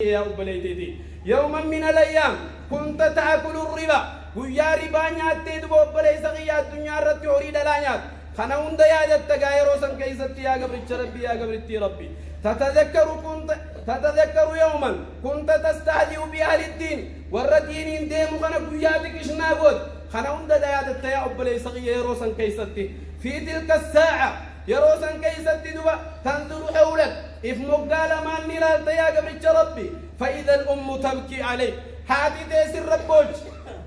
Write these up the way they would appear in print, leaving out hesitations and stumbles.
يا أبليتي يوما من الأيام كنت تأكل الربا ويا ربا نيات تدبو أبلي سقيا الدنيا رتي أريد لانيات خنا هند يا جت غيرو سن كيستي يا قبر ربي يا قبر ربي تتذكر يوما كنت تستهزئ بأهل الدين والردين ديم خنا قياتك شناغود خنا هند يا جت يا أبلي سقيا يرو سن كيستي في تلك الساعة يرو سن كيستي دبا تنظر حولك إفمك قال ما نلال يا قبر ربي فإذا الأم تبكي عليك هاتي تيسر ربوج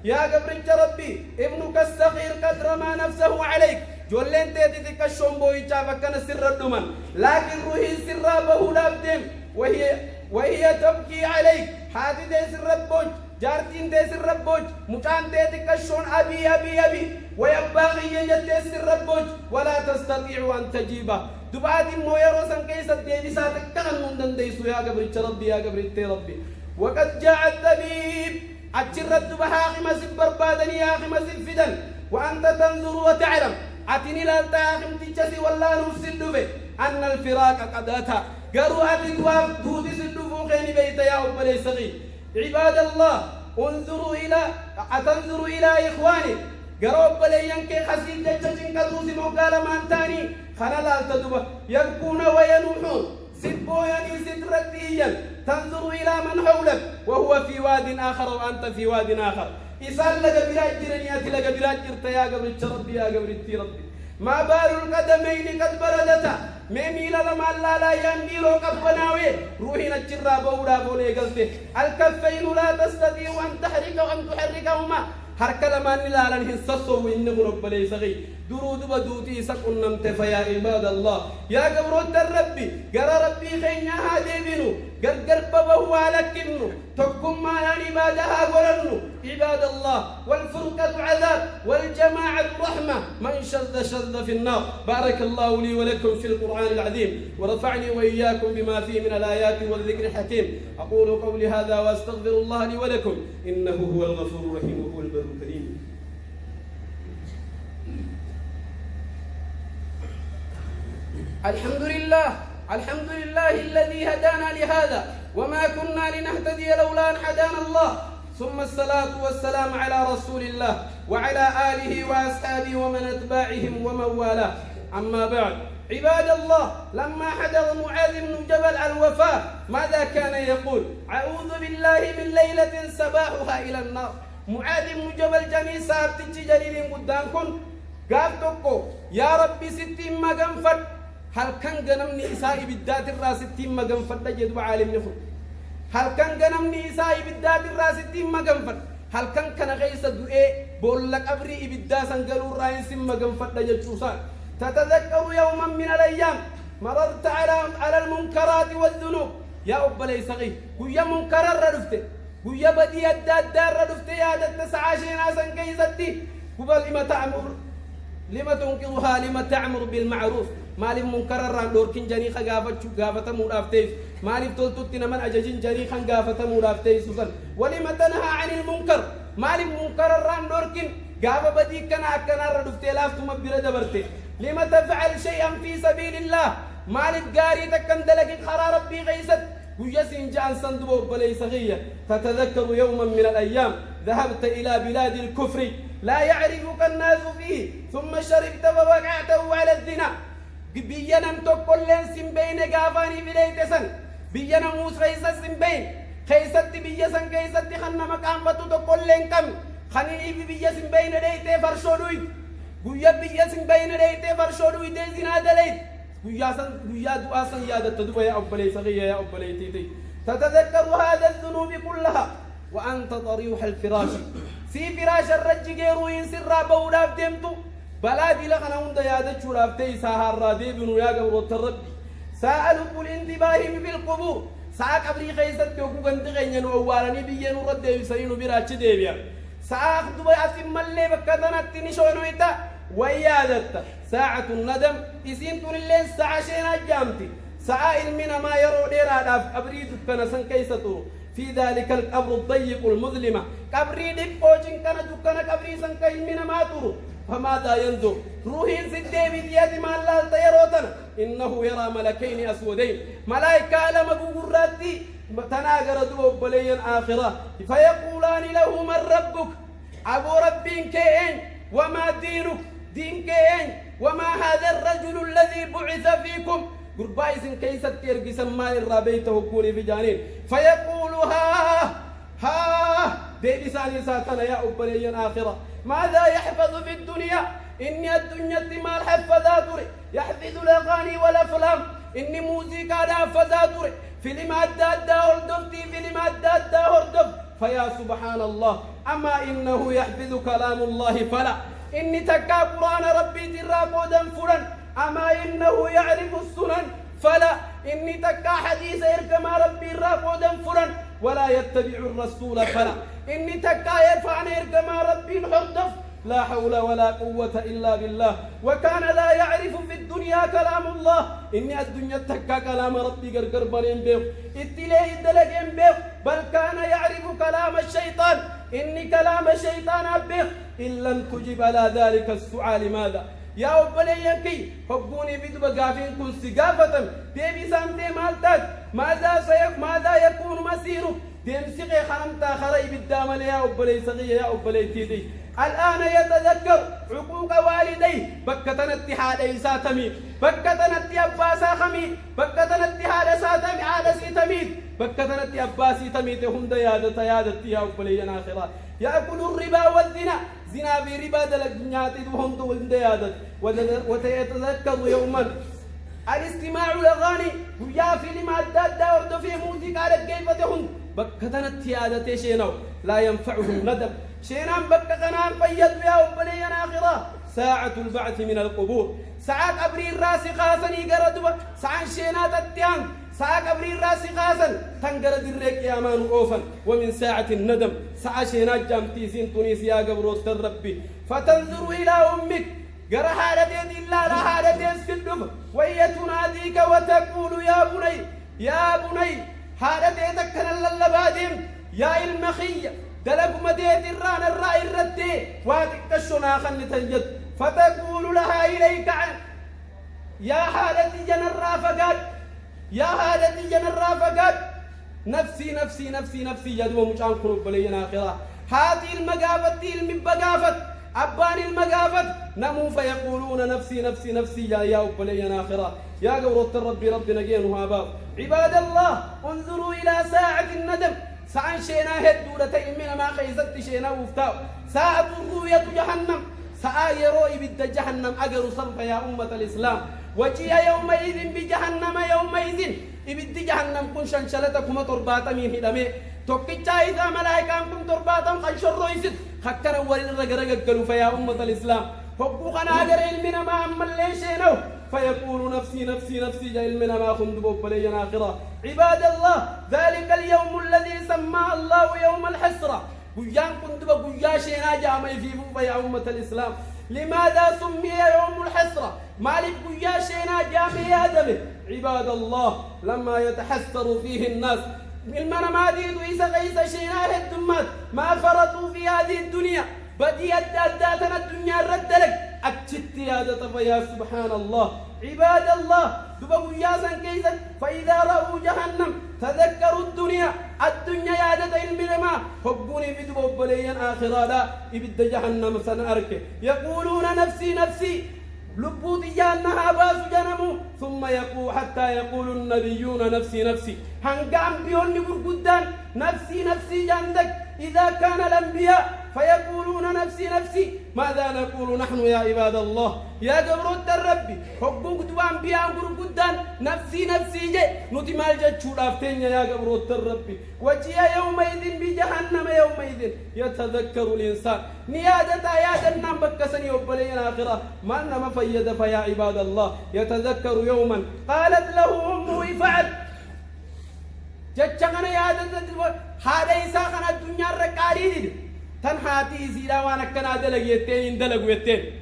يا قبر ربي ابنك الصغير قد رمى نفسه عليك جولين تيتي تكشون بوي شافكنا سر الدمن لكن روحي سر به لابدم وهي تبكي عليك هاتي تيسر ربوج جارتين تيسر ربوج مكان تيتي كشون أبي أبي أبي ويباغي يجد تيسر ربوج ولا تستطيع أن تجيبه دبعات مويرو سن كيسة ديبساتك كغنون دنديسو يا قبر ربي يا قبر ربي وقد جاء الطبيب أجرت بهاخم بربادني يا أخي فدن وأنت تنظر وتعلم أتني لا تاخم تجسي ولا نفسد به أن الفراق قد أتى قالوا أتتواف دودي سدفو خيني بيت يا أبلي صغير عباد الله أتنظروا إلى إخواني قالوا أبلي ينكي خسيد جتشن كدوسي مقال مانتاني خنا لا تدوب يبكون وينوحون سبويني سترتيا تنظر إلى من حولك وهو في واد آخر وأنت في واد آخر إسال لك براجرني أتي لك براجرت يا قبر ربي يا قبر ربي ما بال القدمين قد بردتا ميميلا لما لا ينديرو قبناوي روحي نجرا بولا بولي قلتي الكفين لا تستطيع أن تحركهما حركة لما نلالن هنسسو إنه رب ليس غي درود بدوتي سكن نمت فيا عباد الله يا قبر ربي قرى ربي خينيا هادي بنو قرب بهو على كبنو تقم ما يعني بعدها قرنو عباد الله والفرقة عذاب والجماعة رحمة من شذ في النار بارك الله لي ولكم في القرآن العظيم ورفعني وإياكم بما فيه من الآيات والذكر الحكيم أقول قولي هذا وأستغفر الله لي ولكم إنه هو الغفور الرحيم وهو البر الكريم الحمد لله الذي هدانا لهذا وما كنا لنهتدي لولا أن هدانا الله ثم الصلاة والسلام على رسول الله وعلى آله وأصحابه ومن أتباعهم ومن والاه أما بعد عباد الله لما حضر معاذ بن جبل الوفاة ماذا كان يقول أعوذ بالله من ليلة صباحها إلى النار معاذ بن جبل جميع صاحب تجي جليل قدامكم قال تقو يا ربي ستين مغنفر هل كان جنمني إساء بالذات الراستين مغنفر جدو عالم نفر هل كان جنمني إساء بالذات الراستين مغنفر هل كان غيس دعاء بقول لك أبري بالذات قالوا راين سم مغنفر جدوسان تتذكر يوما من الأيام مررت على المنكرات والذنوب يا أبلي صغير ويا منكر ردفت ويا بدي الدار ردفت يا دتسعاشين عسن كيستي قبل لما تنكرها لما تعمر بالمعروف مالي منكر الرندور كن جنيخ غافة مرافتيس مالي تلتتنا من أججين جنيخا غافة مرافتيس ولما تنهى عن المنكر مالي منكر الرندور كن غافة بدي كنا ردفت لافتم برد برتي لما تفعل شيئا في سبيل الله مالي قاري تكندلك خرار ربي غيست ويسين جان صندوق بلي صغية تتذكر يوما من الأيام ذهبت إلى بلاد الكفر لا يعرفك الناس فيه ثم شربت ووقعته على الزنا بينا تقول لين سنبين قافاني بليتسن بينا موس خيسة سنبين خيسة بيسن خيسة خنا مقام فتو تقول لين كم خنيني بيا سنبين ليتي فرشودوي قويا بيا سنبين ليتي فرشودوي دي زنا دليت قويا دعاسن يا دتدوا يا أبلي صغير يا أبلي تيتي تتذكر هذا الذنوب كلها وأنت طريح الفراش في فراش الرجل غيروين سر بولا بدمتو بلادي لخنا هند يا دچو رافتي سهار رادي بنو يا قبر الرب سألوا كل انتباههم بالقبور ساق ابري خيست كوكو غند غنينو اوالني بينو رد يسينو براچ ديبيا ساق دبي اتم اللي بكدنت نشونو يتا ويادت ساعة الندم اسين طول الليل ساعة شينا جامتي ساعة المنا ما يرو ديرا داف ابريد كنا سن كيستو في ذلك القبر الضيق المظلمة قبري ديب اوجين كنا دكنا قبري سن كاي منا ما تورو فماذا ينظر روحي سدي بديات ما الله تيروتنا إنه يرى ملكين أسودين ملائكة لما قررتي تناقر دوب بليا آخرة فيقولان له من ربك أبو ربين كين وما دينك دين كين وما هذا الرجل الذي بعث فيكم قربايس كيس تيرقي سماء الرابيته كوني في جانين فيقول ها دي لساني ساتنا يا أبلي آخرة ماذا يحفظ في الدنيا إني الدنيا ما الحفظات يحفظ الأغاني والأفلام إني موسيقى حفظات فيلم أدى هردفتي فيلم أدى هردف فيا سبحان الله أما إنه يحفظ كلام الله فلا إني تكا قرآن ربي تراقودا فرن أما إنه يعرف السنن فلا إني تكا حديث إركما ربي راقودا فرن ولا يتبع الرسول فلا إني تكا يرفعن إركما ربي الحردف لا حول ولا قوة إلا بالله وكان لا يعرف في الدنيا كلام الله إني الدنيا تكا كلام ربي قرقر بنين بيو اتليه الدلقين بيو بل كان يعرف كلام الشيطان إني كلام الشيطان أبيخ إن لم تجب على ذلك السؤال ماذا يا أبليكي حبوني في دبقافين كن سقافة ديبي سانتي مالتات ماذا يكون مسيرك ديم سقي خرمتا خريب الدامل يا أبلي سقي يا أبلي تيدي الآن يتذكر عقوق والديه بكتنا اتحاد إيسا تميد بكتنا اتحاباسا خميد بكتنا اتحاد ساتمي عادسي تميد بكتنا اتحاباسي تميد هم ديادة يا أبلي ناخرة يأكل الربا والزنا زنا في ربا دلقنيات وهم دول ديادة وتيتذكر يوما الاستماع الأغاني ويا فيلم أداد داورد في موسيقى على كيف تهون بكتنا اتحادة شيناو لا ينفعهم ندم شينان بكتنا فيد يا أبلي ناخرة ساعة البعث من القبور ساعة قبري الراس خاسني قردوا ساعة شينات التيان ساعة قبري الراس خاسن تنقرد الريك يا مان أوفا ومن ساعة الندم ساعة شينات جامتيسين تونيس يا قبروت الربي فتنظر إلى أمك قرى حالتين إلا لا حالتين في الدم وهي تناديك وتقول يا بني حالتين تكنا اللبادين يا المخية دلق مديت الران الرأي الردي واتك الشناخ تنجد فتقول لها إليك يا حالتي جن الرافقات يا حالتي جن الرافقات نفسي نفسي نفسي نفسي يدوم مشان قلوب بلينا آخرة هاتي المقافة المبقافة أبان المقافة نمو فيقولون نفسي نفسي نفسي يا أبلينا آخرة يا قورة ربي نجينها باب عباد الله انظروا إلى ساعة الندم ساعة شينا هدولة من ما خيزت شينا وفتاو ساعة الرؤية جهنم ساعة يروي بد جهنم أجر صنف يا أمة الإسلام وجيء يومئذ بجهنم يومئذ إبد جهنم كن شنشلتكم ترباتا من هدمي توكيتشا إذا ملائكامكم ترباتا خنشر رويسد خكنا ولين رجرجلوا فيا أمة الإسلام حقوقنا أجر علمنا ما أمل ليشينو فيقول نفسي نفسي نفسي علمنا ما خندبوا بلينا آخرة عباد الله ذلك اليوم الذي سماه الله يوم الحسرة بيان كندبا بيا شينا جامي في فيا أمة الإسلام لماذا سمي يوم الحسرة مالك بيا شينا جامي آدمه عباد الله لما يتحسر فيه الناس المنا ما ديدو إيسا غيسا شينا الدمات ما فرطوا في هذه الدنيا بدي أداتنا الدنيا ردلك أكتت يا فيا سبحان الله عباد الله دبوا ياسا كيسا فإذا رأوا جهنم تذكروا الدنيا يا دت الملما حبوني في دبوا بليا آخرا لا إبد جهنم سنأرك يقولون نفسي نفسي لبوت جانها باس جنمو ثم يقول حتى يقول النبيون نفسي نفسي هنقام بيوني برقدان نفسي نفسي جندك إذا كان الأنبياء فيقولون نفسي نفسي ماذا نقول نحن يا عباد الله يا قبرت الربي حقوق دوان بيان برقدان نفسي نفسي جي نتمال جتشور أفتين يا قبرت الربي وجيء يومئذ بجهنم يومئذ يتذكر الإنسان نيادة آيات النام بكسني وبلين آخرة ما نما فيد فيا عباد الله يتذكر يوما قالت له أمه فعل جتشغنا يا هذا إساقنا الدنيا الرقاري تنحاتي زيلا وانا كنا دلق يتين دلق يتين